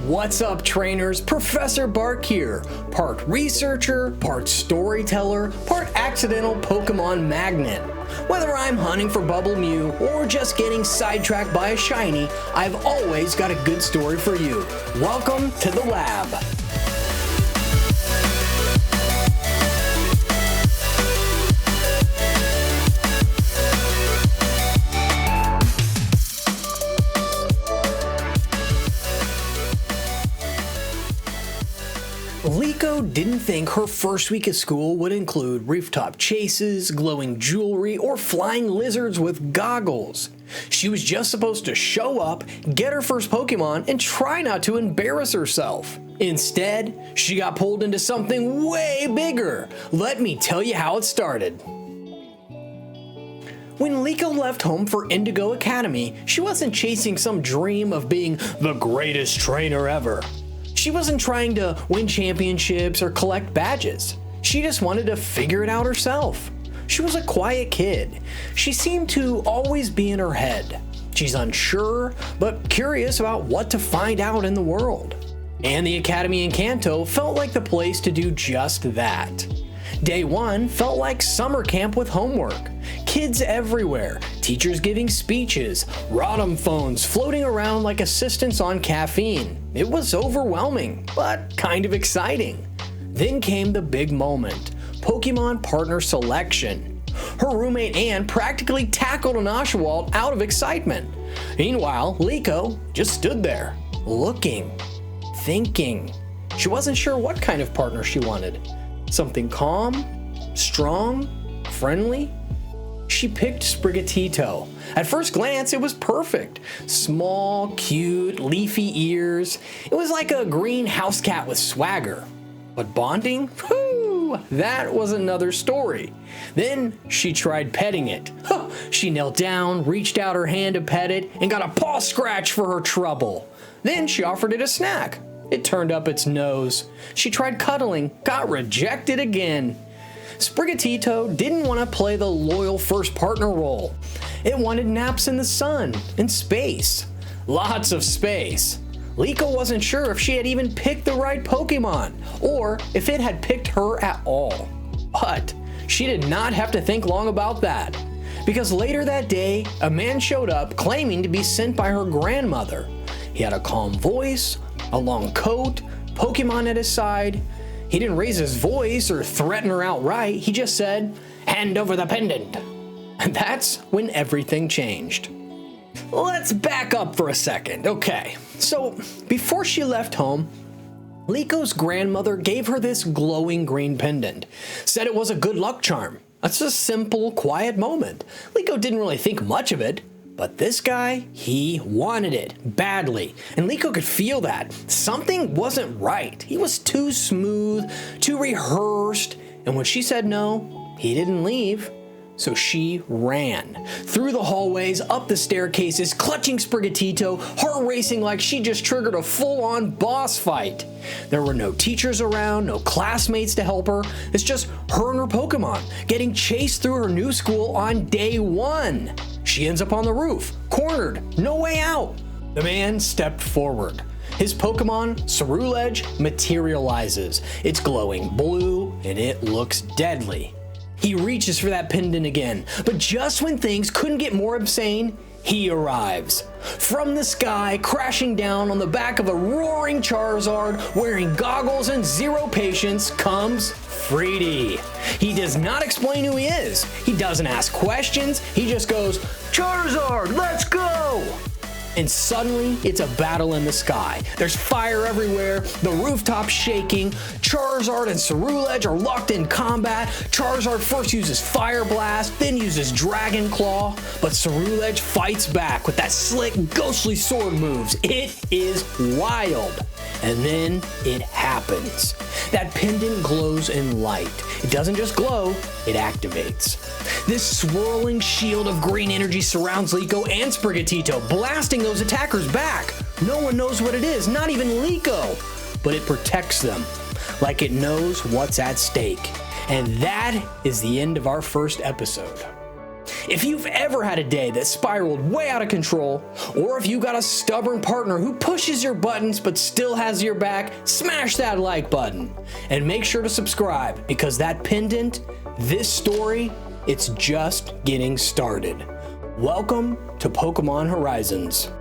What's up, trainers? Professor Bark here. Part researcher, part storyteller, part accidental Pokémon magnet. Whether I'm hunting for Bubble Mew or just getting sidetracked by a shiny, I've always got a good story for you. Welcome to the lab. Liko didn't think her first week of school would include rooftop chases, glowing jewelry, or flying lizards with goggles. She was just supposed to show up, get her first Pokemon, and try not to embarrass herself. Instead, she got pulled into something way bigger. Let me tell you how it started. When Liko left home for Indigo Academy, she wasn't chasing some dream of being the greatest trainer ever. She wasn't trying to win championships or collect badges. She just wanted to figure it out herself. She was a quiet kid. She seemed to always be in her head. She's unsure, but curious about what to find out in the world. And the Academy in Kanto felt like the place to do just that. Day one felt like summer camp with homework. Kids everywhere, teachers giving speeches, Rotom phones floating around like assistants on caffeine. It was overwhelming, but kind of exciting. Then came the big moment, Pokemon partner selection. Her roommate Anne practically tackled an Oshawott out of excitement. Meanwhile, Liko just stood there, looking, thinking. She wasn't sure what kind of partner she wanted. Something calm, strong, friendly? She picked Sprigatito. At first glance, it was perfect. Small, cute, leafy ears. It was like a green house cat with swagger. But bonding? Whew, that was another story. Then she tried petting it. She knelt down, reached out her hand to pet it, and got a paw scratch for her trouble. Then she offered it a snack. It turned up its nose. She tried cuddling, got rejected again. Sprigatito didn't want to play the loyal first partner role. It wanted naps in the sun, in space. Lots of space. Liko wasn't sure if she had even picked the right Pokemon, or if it had picked her at all. But she did not have to think long about that, because later that day, a man showed up claiming to be sent by her grandmother. He had a calm voice, a long coat, Pokemon at his side. He didn't raise his voice or threaten her outright. He just said, "Hand over the pendant." And that's when everything changed. Let's back up for a second. Okay, so before she left home, Liko's grandmother gave her this glowing green pendant. Said it was a good luck charm. That's a simple, quiet moment. Liko didn't really think much of it. But this guy, he wanted it badly, and Liko could feel that. Something wasn't right. He was too smooth, too rehearsed, and when she said no, he didn't leave. So she ran through the hallways, up the staircases, clutching Sprigatito, heart racing like she just triggered a full-on boss fight. There were no teachers around, no classmates to help her. It's just her and her Pokemon getting chased through her new school on day one. She ends up on the roof, cornered, no way out. The man stepped forward. His Pokemon, Ceruledge, materializes. It's glowing blue, and it looks deadly. He reaches for that pendant again, but just when things couldn't get more insane, he arrives. From the sky, crashing down on the back of a roaring Charizard, wearing goggles and zero patience, comes Freedy. He does not explain who he is. He doesn't ask questions. He just goes, "Charizard, let's go!" And suddenly, it's a battle in the sky. There's fire everywhere, the rooftop's shaking. Charizard and Ceruledge are locked in combat. Charizard first uses Fire Blast, then uses Dragon Claw, but Ceruledge fights back with that slick, ghostly sword moves. It is wild. And then it happens. That pendant glows in light. It doesn't just glow, it activates. This swirling shield of green energy surrounds Liko and Sprigatito, blasting those attackers back. No one knows what it is, not even Liko, but it protects them, like it knows what's at stake. And that is the end of our first episode. If you've ever had a day that spiraled way out of control, or if you got a stubborn partner who pushes your buttons but still has your back, smash that like button. And make sure to subscribe, because that pendant, this story, it's just getting started. Welcome to Pokemon Horizons.